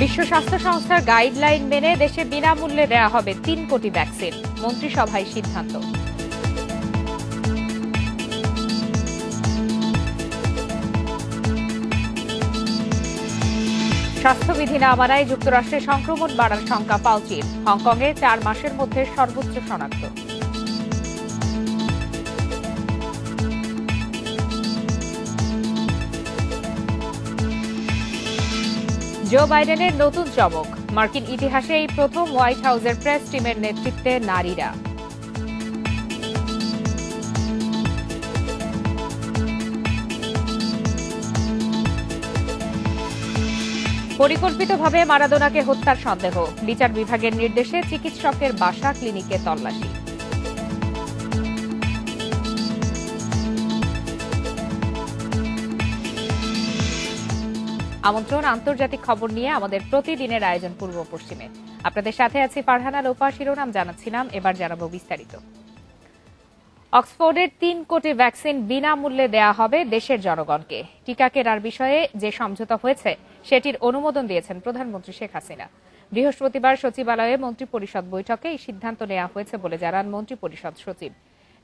বিশ্ব স্বাস্থ্য সংস্থার গাইডলাইন মেনে দেশে বিনামূল্যে দেয়া হবে ৩ কোটি ভ্যাকসিন, মন্ত্রিসভায় সিদ্ধান্ত। স্বাস্থ্যবিধি না মানায় যুক্তরাষ্ট্রে সংক্রমণ বাড়ার শঙ্কা ফাউচির। হংকংয়ে ৪ মাসের মধ্যে সর্বোচ্চ শনাক্ত। জো বাইডেনের নতুন চমক, মার্কিন ইতিহাসে এই প্রথম হোয়াইট হাউসের প্রেস টিমের নেতৃত্বে নারীরা। পরিকল্পিতভাবে মারাদোনাকে হত্যার সন্দেহ, বিচার বিভাগের নির্দেশে চিকিৎসকের বাসা ক্লিনিকে তল্লাশি। আমন্ত্রণ আন্তর্জাতিক খবর নিয়ে আমাদের প্রতিদিনের আয়োজন পূর্ব পশ্চিমে। আপনাদের সাথে আছি ফারহানা লোপা। শিরোনাম জানাচ্ছিলাম, এবার জানাবো বিস্তারিত। অক্সফোর্ডের ৩ কোটি ভ্যাকসিন বিনামূল্যে দেয়া হবে দেশের জনগণকে। টিকা কেনার বিষয়ে যে সমঝোতা হয়েছে সেটির অনুমোদন দিয়েছেন প্রধানমন্ত্রী শেখ হাসিনা। বৃহস্পতিবার সচিবালয়ে মন্ত্রিপরিষদ বৈঠকে এই সিদ্ধান্ত নেওয়া হয়েছে বলে জানান মন্ত্রিপরিষদ সচিব।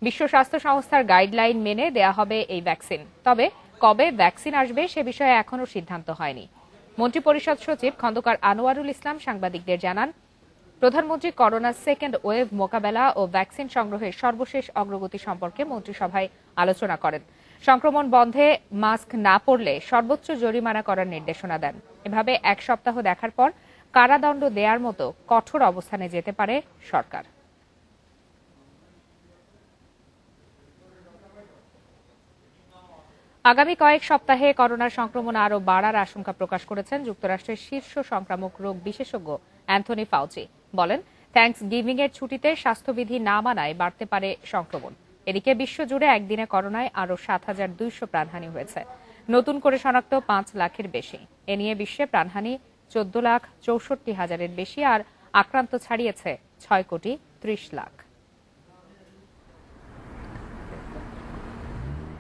বিশ্ব স্বাস্থ্য সংস্থার গাইডলাইন মেনে দেয়া হবে এই ভ্যাকসিন। তবে কবে ভ্যাকসিন আসবে সে বিষয়ে এখনও সিদ্ধান্ত হয়নি। মন্ত্রিপরিষদ সচিব খন্দকার আনোয়ারুল ইসলাম সাংবাদিকদের জানান, প্রধানমন্ত্রী করোনা সেকেন্ড ওয়েভ মোকাবেলা ও ভ্যাকসিন সংগ্রহের সর্বশেষ অগ্রগতি সম্পর্কে মন্ত্রিসভায় আলোচনা করেন। সংক্রমণ বন্ধে মাস্ক না পরলে সর্বোচ্চ জরিমানা করার নির্দেশনা দেন। এভাবে ১ সপ্তাহ দেখার পর কারাদণ্ড দেওয়ার মতো কঠোর অবস্থানে যেতে পারে সরকার। আগামী কয়েক সপ্তাহে করোনার সংক্রমণ আরও বাড়ার আশঙ্কা প্রকাশ করেছেন যুক্তরাষ্ট্রের শীর্ষ সংক্রামক রোগ বিশেষজ্ঞ অ্যান্থনি ফাউচি। বলেন, থ্যাঙ্কস গিভিং এর ছুটিতে স্বাস্থ্যবিধি না মানায় বাড়তে পারে সংক্রমণ। এদিকে বিশ্বজুড়ে একদিনে করোনায় আরও ৭,২০০ প্রাণহানি হয়েছে। নতুন করে শনাক্ত ৫ লাখের বেশি। এ নিয়ে বিশ্বে প্রাণহানি ১৪,৬৪,০০০-এর বেশি আর আক্রান্ত ছাড়িয়েছে ৬,৩০,০০,০০০।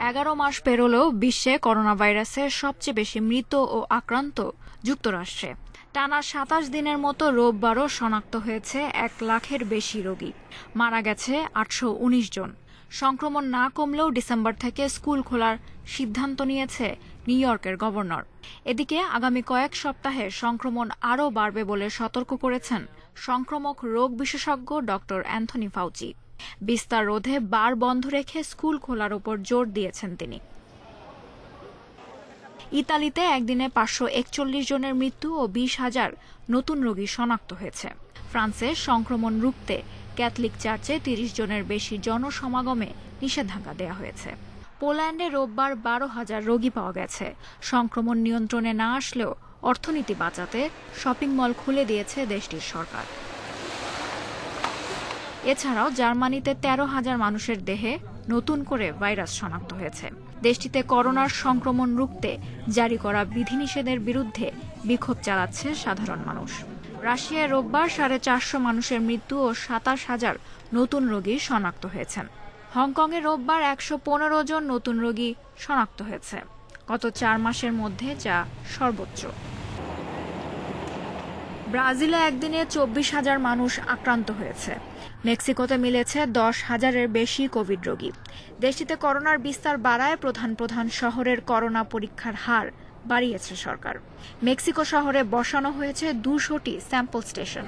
১১ মাস পেরোলেও বিশ্বে করোনা ভাইরাসের সবচেয়ে বেশি মৃত ও আক্রান্ত যুক্তরাষ্ট্রে। টানা ২৭ দিনের মতো রোববারও শনাক্ত হয়েছে ১ লাখের বেশি রোগী। মারা গেছে ৮১৯ জন। সংক্রমণ না কমলেও ডিসেম্বর থেকে স্কুল খোলার সিদ্ধান্ত নিয়েছে নিউ ইয়র্কের গভর্নর। এদিকে আগামী কয়েক সপ্তাহে সংক্রমণ আরও বাড়বে বলে সতর্ক করেছেন সংক্রামক রোগ বিশেষজ্ঞ ডক্টর অ্যান্থনি ফাউচি। বিস্তার রোধে বার বন্ধ রেখে স্কুল খোলার উপর জোর দিয়েছেন তিনি। ইতালিতে একদিনে ৫৪১ জনের মৃত্যু ও ২০,০০০ নতুন রোগী শনাক্ত হয়েছে। ফ্রান্সে সংক্রমণ রুখতে ক্যাথলিক চার্চে ৩০ জনের বেশি জনসমাগমে নিষেধাজ্ঞা দেওয়া হয়েছে। পোল্যান্ডে রোববার ১২,০০০ রোগী পাওয়া গেছে। সংক্রমণ নিয়ন্ত্রণে না আসলেও অর্থনীতি বাঁচাতে শপিং মল খুলে দিয়েছে দেশটির সরকার। এছাড়াও জার্মানিতে ১৩,০০০ মানুষের দেহে নতুন করে ভাইরাস শনাক্ত হয়েছে। দেশটিতে করোনার সংক্রমণ রুখতে জারি করা বিধিনিষেধের বিরুদ্ধে বিক্ষোভ চালাচ্ছে সাধারণ মানুষ। রাশিয়ায় রোববার ৪৫০ মানুষের মৃত্যু ও ২৭,০০০ নতুন রোগী শনাক্ত হয়েছেন। হংকংয়ে রোববার ১১৫ জন নতুন রোগী শনাক্ত হয়েছে, গত ৪ মাসের মধ্যে যা সর্বোচ্চ। ব্রাজিলে একদিনে ২৪,০০০ মানুষ আক্রান্ত হয়েছে। মেক্সিকোতে মিলেছে ১০,০০০-এর বেশি কোভিড রোগী। দেশটিতে করোনার বিস্তার বাড়ায় প্রধান প্রধান শহরের করোনা পরীক্ষার হার বাড়িয়েছে সরকার। মেক্সিকো শহরে বসানো হয়েছে ২০০টি স্যাম্পল স্টেশন।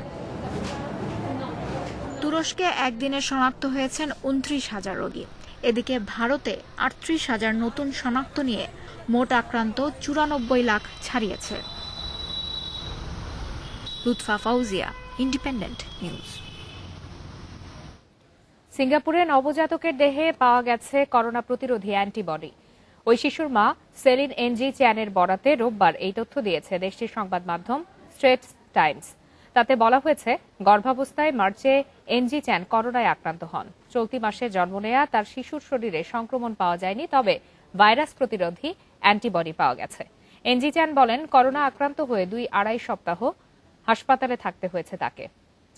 তুরস্কে একদিনে শনাক্ত হয়েছেন ২৯,০০০ রোগী। এদিকে ভারতে ৩৮,০০০ নতুন শনাক্ত নিয়ে মোট আক্রান্ত ৯৪ লাখ ছাড়িয়েছে। Lutfa Fauzia, independent news. সিঙ্গাপুরে নবজাতকের দেহে পাওয়া গেছে করোনা প্রতিরোধী অ্যান্টিবডি। ওই শিশুর মা সেলিন এনজি চ্যানের বরাতে রোববার এই তথ্য দিয়েছে দেশটির সংবাদ মাধ্যম স্ট্রেটস টাইমস। তাতে বলা হয়েছে, গর্ভাবস্থায় মার্চে এনজি চ্যান করোনায় আক্রান্ত হন। চলতি মাসে জন্ম নেয়া তার শিশুর শরীরে সংক্রমণ পাওয়া যায়নি, তবে ভাইরাস প্রতিরোধী অ্যান্টিবডি পাওয়া গেছে। এনজি চ্যান বলেন, করোনা আক্রান্ত হয়ে ২-২.৫ সপ্তাহ হাসপাতালে থাকতে হয়েছে তাকে।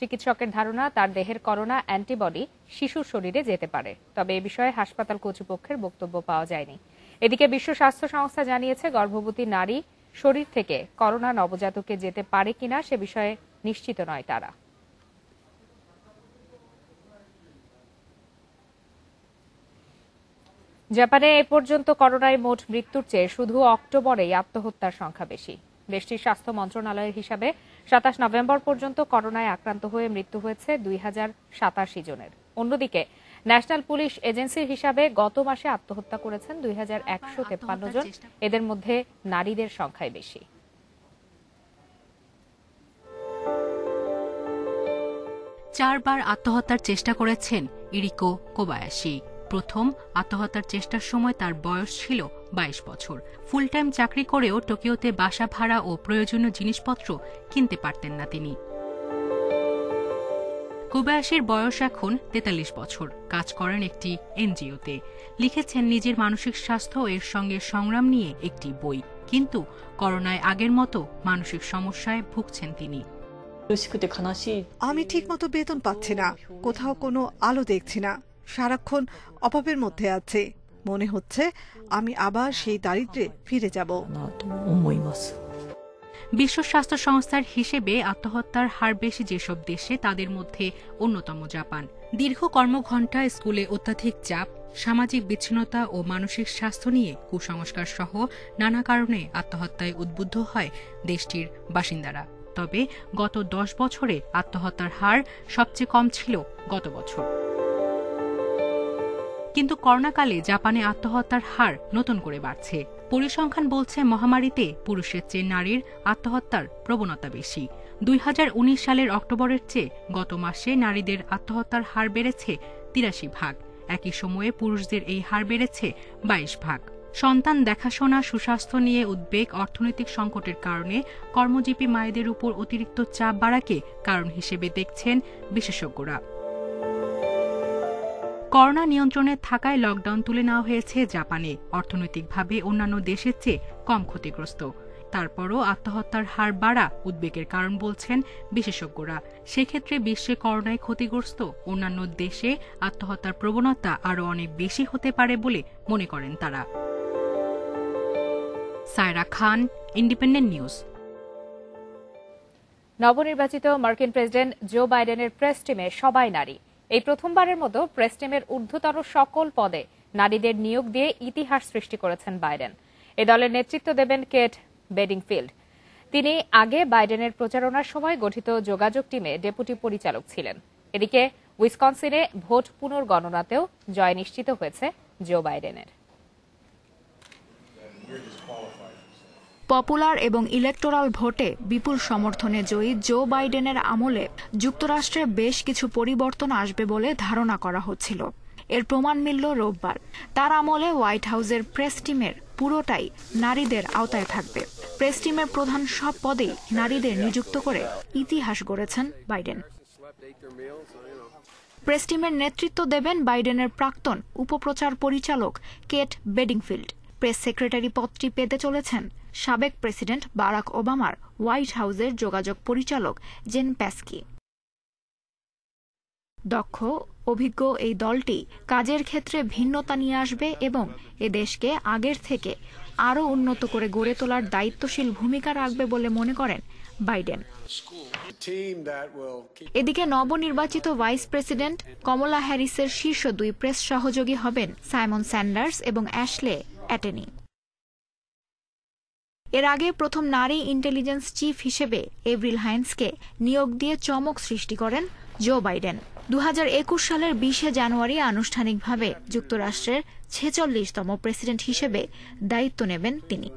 চিকিৎসকের ধারণা, তার দেহের করোনা অ্যান্টিবডি শিশুর শরীরে যেতে পারে, তবে এ বিষয়ে হাসপাতাল কর্তৃপক্ষের বক্তব্য পাওয়া যায়নি। এদিকে বিশ্ব স্বাস্থ্য সংস্থা জানিয়েছে, গর্ভবতী নারী শরীর থেকে করোনা নবজাতকে যেতে পারে কিনা সে বিষয়ে নিশ্চিত নয় তারা। জাপানে এ পর্যন্ত করোনায় মোট মৃত্যুর চেয়ে শুধু অক্টোবরেই আত্মহত্যার সংখ্যা বেশি। দেশটির স্বাস্থ্য মন্ত্রণালয়ের হিসাবে ২৭ নভেম্বর পর্যন্ত করোনায় আক্রান্ত হয়ে মৃত্যু হয়েছে ২,০৮৭ জনের। অন্যদিকে ন্যাশনাল পুলিশ এজেন্সির হিসাবে গত মাসে আত্মহত্যা করেছেন ২,১৫৩ জন। এদের মধ্যে নারীদের সংখ্যাই বেশি। চারবার আত্মহত্যার চেষ্টা করেছেন ইরিকো কোবায়াশি। প্রথম আত্মহত্যার চেষ্টার সময় তার বয়স ছিল ২২ বছর। ফুল টাইম চাকরি করেও টোকিওতে বাসা ভাড়া ও প্রয়োজনীয় জিনিসপত্র কিনতে পারতেন না তিনি। কোবায়াশির বয়স এখন ৪৩ বছর। কাজ করেন একটি এনজিওতে। লিখেছেন নিজের মানসিক স্বাস্থ্য এর সঙ্গে সংগ্রাম নিয়ে একটি বই। কিন্তু করোনায় আগের মতো মানসিক সমস্যায় ভুগছেন তিনি। আমি ঠিকমতো বেতন পাচ্ছি না, কোথাও কোনো আলো দেখছি না, সারাক্ষণ অভাবের মধ্যে আছে। মনে হচ্ছে আমি আবার সেই দারিদ্র্যে ফিরে যাব। বিশ্ব স্বাস্থ্য সংস্থার হিসেবে আত্মহত্যার হার বেশি যেসব দেশে তাদের মধ্যে অন্যতম জাপান। দীর্ঘ কর্মঘণ্টা, স্কুলে অত্যাধিক চাপ, সামাজিক বিচ্ছিন্নতা ও মানসিক স্বাস্থ্য নিয়ে কুসংস্কার সহ নানা কারণে আত্মহত্যায় উদ্বুদ্ধ হয় দেশটির বাসিন্দারা। তবে গত ১০ বছরে আত্মহত্যার হার সবচেয়ে কম ছিল গত বছর। কিন্তু করোনাকালে জাপানে আত্মহত্যার হার নতুন করে বাড়ছে। পরিসংখ্যান বলছে মহামারীতে পুরুষের চেয়ে নারীর আত্মহত্যার প্রবণতা বেশি। ২০১৯ সালের অক্টোবরের চেয়ে গত মাসে নারীদের আত্মহত্যার হার বেড়েছে ৮৩ ভাগ। একই সময়ে পুরুষদের এই হার বেড়েছে ২২ ভাগ। সন্তান দেখাশোনা, সুস্বাস্থ্য নিয়ে উদ্বেগ, অর্থনৈতিক সংকটের কারণে কর্মজীবী মায়েদের উপর অতিরিক্ত চাপ বাড়াকে কারণ হিসেবে দেখছেন বিশেষজ্ঞরা। করোনা নিয়ন্ত্রণে থাকায় লকডাউন তুলে নেওয়া হয়েছে জাপানে। অর্থনৈতিকভাবে অন্যান্য দেশের চেয়ে কম ক্ষতিগ্রস্ত। তারপরও আত্মহত্যার হার বাড়া উদ্বেগের কারণ বলছেন বিশেষজ্ঞরা। সেক্ষেত্রে বিশ্বে করোনায় ক্ষতিগ্রস্ত অন্যান্য দেশে আত্মহত্যার প্রবণতা আরও অনেক বেশি হতে পারে বলে মনে করেন তারা। সায়রা খান, ইন্ডিপেন্ডেন্ট নিউজ। নবনির্বাচিত মার্কিন প্রেসিডেন্ট জো বাইডেনের প্রেস টিমে সবাই নারী। এই প্রথমবারের মতো প্রেস টিমের ঊর্ধ্বতর সকল পদে নারীদের নিয়োগ দিয়ে ইতিহাস সৃষ্টি করেছেন বাইডেন। এ দলের নেতৃত্ব দেবেন কেট বেডিংফিল্ড। তিনি আগে বাইডেনের প্রচারণার সময় গঠিত যোগাযোগ টিমে ডেপুটি পরিচালক ছিলেন। এদিকে উইসকনসিনে ভোট পুনর্গণনাতেও জয় নিশ্চিত হয়েছে জো বাইডেনের। পপুলার এবং ইলেকটোরাল ভোটে বিপুল সমর্থনে জয়ী জো বাইডেনের আমলে যুক্তরাষ্ট্রে বেশ কিছু পরিবর্তন আসবে বলে ধারণা করা হচ্ছিল। এর প্রমাণ মিলল রোববার। তার আমলে হোয়াইট হাউসের প্রেস টিমের পুরোটাই নারীদের আওতায় থাকবে। প্রেস টিমের প্রধান সব পদেই নারীদের নিযুক্ত করে ইতিহাস গড়েছেন বাইডেন। প্রেস টিমের নেতৃত্ব দেবেন বাইডেনের প্রাক্তন উপপ্রচার পরিচালক কেট বেডিংফিল্ড। প্রেস সেক্রেটারি পদটি পেতে চলেছেন সাবেক প্রেসিডেন্ট বারাক ওবামার হোয়াইট হাউসের যোগাযোগ পরিচালক জেন প্যাস্কি। দক্ষ, অভিজ্ঞ এই দলটি কাজের ক্ষেত্রে ভিন্নতা নিয়ে আসবে এবং এ দেশকে আগের থেকে আরও উন্নত করে গড়ে তোলার দায়িত্বশীল ভূমিকা রাখবে বলে মনে করেন বাইডেন। এদিকে নবনির্বাচিত ভাইস প্রেসিডেন্ট কমলা হ্যারিসের শীর্ষ ২ প্রেস সহযোগী হবেন সাইমন স্যান্ডার্স এবং অ্যাশলে অ্যাটেনি। এর আগে প্রথম নারী ইন্টেলিজেন্স চিফ হিসেবে এভরিল হাইন্সকে নিয়োগ দিয়ে চমক সৃষ্টি করেন জো বাইডেন। ২০২১ সালের ২০ জানুয়ারি আনুষ্ঠানিকভাবে যুক্তরাষ্ট্রের ৪৬তম প্রেসিডেন্ট হিসেবে দায়িত্ব নেবেন তিনি।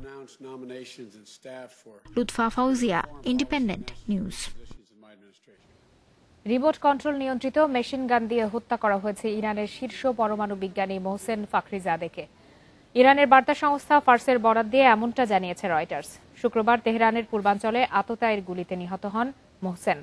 Lutfa Fauzia, independent news. Remote control নিয়ন্ত্রিত মেশিন গান দিয়ে হত্যা করা হয়েছে ইরানের শীর্ষ পরমাণু বিজ্ঞানী মোহসেন ফাখরিজাদেকে। ইরানের বার্তা সংস্থা ফার্সের বরাত দিয়ে এমনটা জানিয়েছে রয়টার্স। শুক্রবার তেহরানের পূর্বাঞ্চলে আততায়ীর গুলিতে নিহত হন মোহসেন।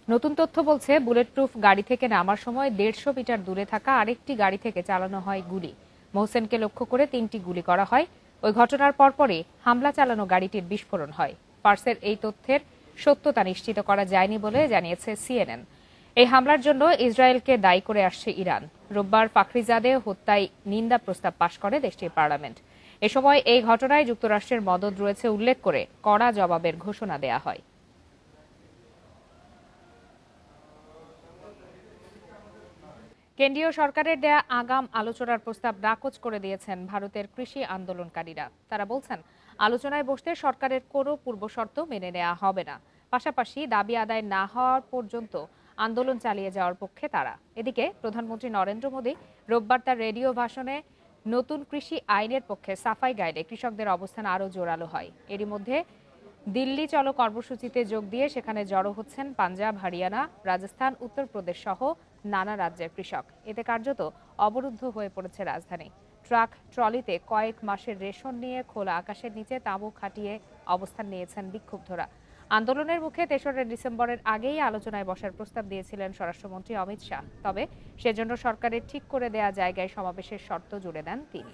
নতুন তথ্য বলছে, বুলেট প্রুফ গাড়ি থেকে নামার সময় ১৫০ মিটার দূরে থাকা আরেকটি গাড়ি থেকে চালানো হয় গুলি। মোহসেনকে লক্ষ্য করে ৩টি গুলি করা হয়। ওই ঘটনার পরপরই হামলা চালানো গাড়িটির বিস্ফোরণ হয়। ফার্সের এই তথ্যের সত্যতা নিশ্চিত করা যায়নি বলে জানিয়েছে সিএনএন। এই হামলার জন্য ইসরায়েলকে দায়ী করে আসছে ইরান। রোববার ফাখরিজাদে হত্যায় নিন্দা প্রস্তাব পাশ করে দেশটির পার্লামেন্ট। এ সময় এই ঘটনায় যুক্তরাষ্ট্রের মদদ রয়েছে উল্লেখ করে কড়া জবাবের ঘোষণা দেয়া হয়। কেন্দ্রীয় সরকারের দেয়া আগাম আলোচনার প্রস্তাব নাকচ করে দিয়েছেন ভারতের কৃষি আন্দোলনকারীরা। তারা বলছেন, আলোচনায় বসতে সরকারের কোনো পূর্বশর্ত মেনে নেওয়া হবে না। পাশাপাশি দাবি আদায় না হওয়া পর্যন্ত আন্দোলন চালিয়ে যাওয়ার পক্ষে তারা। এদিকে প্রধানমন্ত্রী নরেন্দ্র মোদী রোববার তার রেডিও ভাষণে নতুন কৃষি আইনের পক্ষে সাফাই গাইলে কৃষকদের অবস্থান আরও জোরালো হয়। এরই মধ্যে দিল্লি চলো কর্মসূচিতে যোগ দিয়ে সেখানে জড়ো হচ্ছেন পাঞ্জাব, হরিয়ানা, রাজস্থান, উত্তরপ্রদেশ সহ নানা রাজ্যের কৃষক। এতে কার্যত অবরুদ্ধ হয়ে পড়েছে রাজধানী। ট্রাক ট্রলিতে কয়েক মাসের রেশন নিয়ে খোলা আকাশের নিচে তাঁবু খাটিয়ে অবস্থান নিয়েছেন বিক্ষুব্ধরা। আন্দোলনের মুখে ৩রা ডিসেম্বরের আগেই আলোচনায় বসার প্রস্তাব দিয়েছিলেন স্বরাষ্ট্রমন্ত্রী অমিত শাহ। তবে সেজন্য সরকারের ঠিক করে দেয়া জায়গায় সমাবেশের শর্ত জুড়ে দেন তিনি।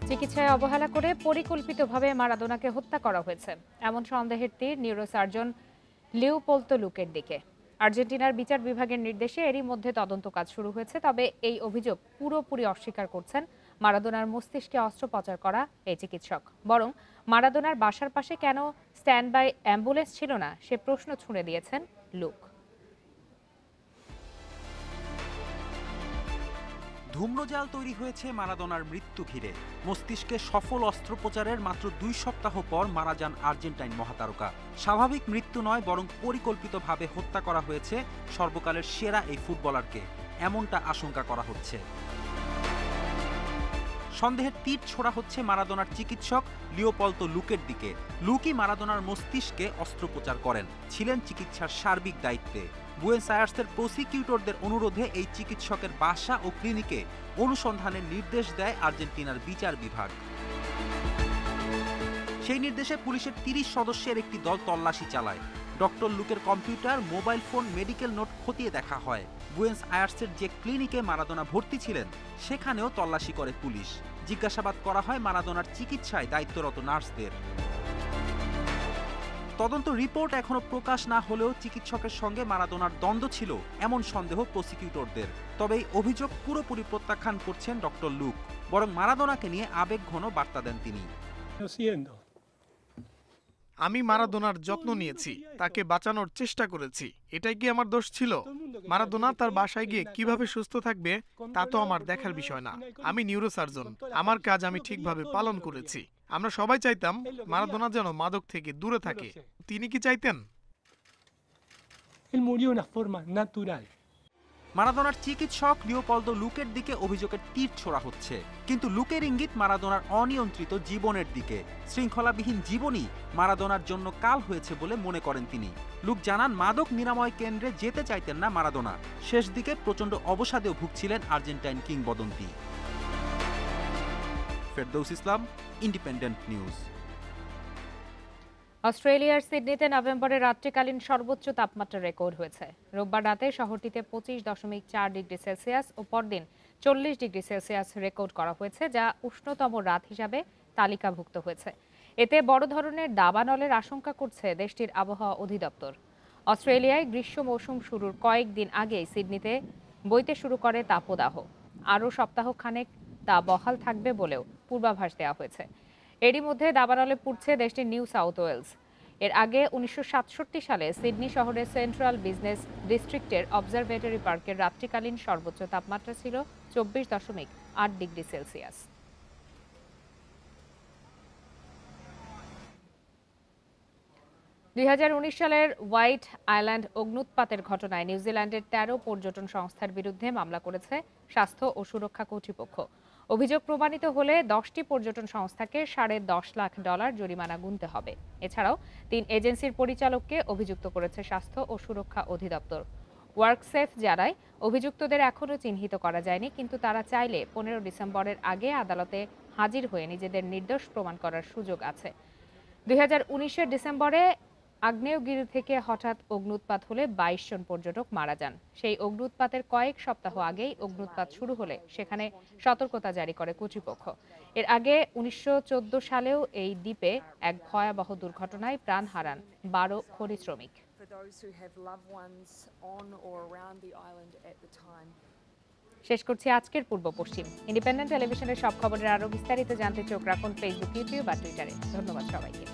চিকিৎসায় অবহেলা করে পরিকল্পিতভাবে মারাদোনাকে হত্যা করা হয়েছে এমন সন্দেহের তীর নিউরোসার্জন লিওপোলতো লুকের দিকে। আর্জেন্টিনার বিচার বিভাগের নির্দেশে এরই মধ্যে তদন্ত কাজ শুরু হয়েছে। তবে এই অভিযোগ পুরোপুরি অস্বীকার করছেন মারাদোনার মস্তিষ্কে অস্ত্রোপচার করা এই চিকিৎসক। বরং মারাদোনার বাসার পাশে কেন স্ট্যান্ড বাই অ্যাম্বুলেন্স ছিল না সে প্রশ্ন ছুঁড়ে দিয়েছেন লুক। ধূম্রজাল তৈরি হয়েছে মারাদোনার মৃত্যু ঘিরে। মস্তিষ্কে সফল অস্ত্রোপচারের মাত্র 2 সপ্তাহ পর মারা যান আর্জেন্টাইন মহাতারকা। স্বাভাবিক মৃত্যু নয়, বরং পরিকল্পিতভাবে হত্যা করা হয়েছে সর্বকালের সেরা এই ফুটবলারকে, এমনটা আশঙ্কা করা হচ্ছে। সন্দেহের তীর ছোড়া হচ্ছে মারাদোনার চিকিৎসক লিওপোলতো লুকের দিকে। লুকই মারাদোনার মস্তিষ্কে অস্ত্রোপচার করেন, ছিলেন চিকিৎসার সার্বিক দায়িত্বে। বুয়েন্স আয়ার্সের প্রসিকিউটরদের অনুরোধে এই চিকিৎসকের বাসা ও ক্লিনিকে অনুসন্ধানের নির্দেশ দেয় আর্জেন্টিনার বিচার বিভাগ। সেই নির্দেশে পুলিশের 30 সদস্যের একটি দল তল্লাশি চালায়। ডক্টর লুকের computer, mobile phone, medical note খতিয়ে দেখা হয়। বুয়েন্স আয়ার্সের যে ক্লিনিকে মারাদোনা ভর্তি ছিলেন সেখানেও তল্লাশি করে পুলিশ। জিজ্ঞাসাবাদ করা হয় মারাদোনার চিকিৎসায় দায়িত্বরত নার্সদের। তদন্ত রিপোর্ট এখনো প্রকাশ না হলেও চিকিৎসকের সঙ্গে মারাদোনার দ্বন্দ্ব ছিল এমন সন্দেহ প্রসিকিউটরদের। তবে এই অভিযোগ পুরোপুরি প্রত্যাখ্যান করছেন ডক্টর লুক। বরং মারাদোনাকে নিয়ে আবেগঘন বার্তা দেন তিনি। আমি মারাদোনার যত্ন নিয়েছি, তাকে বাঁচানোর চেষ্টা করেছি। এটাই কি আমার দোষ ছিল? মারাদোনা তার বাসায় গিয়ে কিভাবে সুস্থ থাকবে তা তো আমার দেখার বিষয় না। আমি নিউরোসার্জন, আমার কাজ আমি ঠিকভাবে পালন করেছি। আমরা সবাই চাইতাম মারাদোনা যেন মাদক থেকে দূরে থাকে। তিনি কি চাইতেন? মারাদোনার চিকিৎসক লিওপোলতো লুকের দিকে অভিযোগের তীর ছোড়া হচ্ছে, কিন্তু লুকের ইঙ্গিত মারাদোনার অনিয়ন্ত্রিত জীবনের দিকে। শৃঙ্খলাবিহীন জীবনই মারাদোনার জন্য কাল হয়েছে বলে মনে করেন তিনি। লুক জানান, মাদক নিরাময় কেন্দ্রে যেতে চাইতেন না মারাদোনা। শেষ দিকে প্রচণ্ড অবসাদেও ভুগছিলেন আর্জেন্টাইন কিংবদন্তি। ফেরদৌস ইসলাম, ইন্ডিপেন্ডেন্ট নিউজ। অস্ট্রেলিয়ার সিডনিতে নভেম্বরের রাত্রিকালীন সর্বোচ্চ তাপমাত্রা রেকর্ড হয়েছে। রোববার রাতে শহরটিতে 25.4 ডিগ্রি সেলসিয়াস ও পরদিন 40 ডিগ্রি সেলসিয়াস রেকর্ড করা হয়েছে, যা উষ্ণতম রাত হিসাবে তালিকাভুক্ত হয়েছে। এতে বড় ধরনের দাবানলের আশঙ্কা করছে দেশটির আবহাওয়া অধিদপ্তর। অস্ট্রেলিয়ায় গ্রীষ্ম মৌসুম শুরুর কয়েকদিন আগেই সিডনিতে বইতে শুরু করে তাপদাহ। আরও সপ্তাহখানেক তা বহাল থাকবে বলেও পূর্বাভাস দেওয়া হয়েছে। এরই মধ্যে দাবানলে পুড়ছে দেশটির নিউ সাউথ ওয়েলস। এর আগে 1967 সালে সিডনি শহরের সেন্ট্রাল বিজনেস ডিস্ট্রিক্টের অবজারভেটরি পার্কের রাত্রিকালীন সর্বোচ্চ তাপমাত্রা ছিল 24.8 ডিগ্রি সেলসিয়াস। দুই সালের হোয়াইট আইল্যান্ড অগ্ন্যুৎপাতের ঘটনায় নিউজিল্যান্ডের 13 পর্যটন সংস্থার বিরুদ্ধে মামলা করেছে স্বাস্থ্য ও সুরক্ষা কর্তৃপক্ষ। অভিযোগ প্রমাণিত হলে 10টি পর্যটন সংস্থাকে $10.5 লাখ জরিমানা গুনতে হবে। এছাড়াও 3 এজেন্সির পরিচালককে অভিযুক্ত করেছে স্বাস্থ্য ও সুরক্ষা অধিদপ্তর। ওয়ার্কসেফ জানায়, অভিযুক্তদের এখনও চিহ্নিত করা যায়নি, কিন্তু তারা চাইলে 15 ডিসেম্বরের আগে আদালতে হাজির হয়ে নিজেদের নির্দোষ প্রমাণ করার সুযোগ আছে। 2019 ডিসেম্বরে আগ্নেয়গিরি থেকে হঠাৎ অগ্ন্যুৎপাত হলে 22 জন পর্যটক মারা যান। সেই অগ্ন্যুৎপাতের কয়েক সপ্তাহ আগেই অগ্ন্যুৎপাত শুরু হলে সেখানে সতর্কতা জারি করে কর্তৃপক্ষ। এর আগে 1914 সালেও এই দ্বীপে এক ভয়াবহ দুর্ঘটনায় প্রাণ হারান 12 খনি শ্রমিক। শেষ করছি আজকের পূর্ব পশ্চিম। ইন্ডিপেন্ডেন্ট টেলিভিশনের সব খবরের আরো বিস্তারিত জানতে চোখ রাখুন ফেসবুক, ইউটিউব আর টুইটারে। ধন্যবাদ সবাইকে।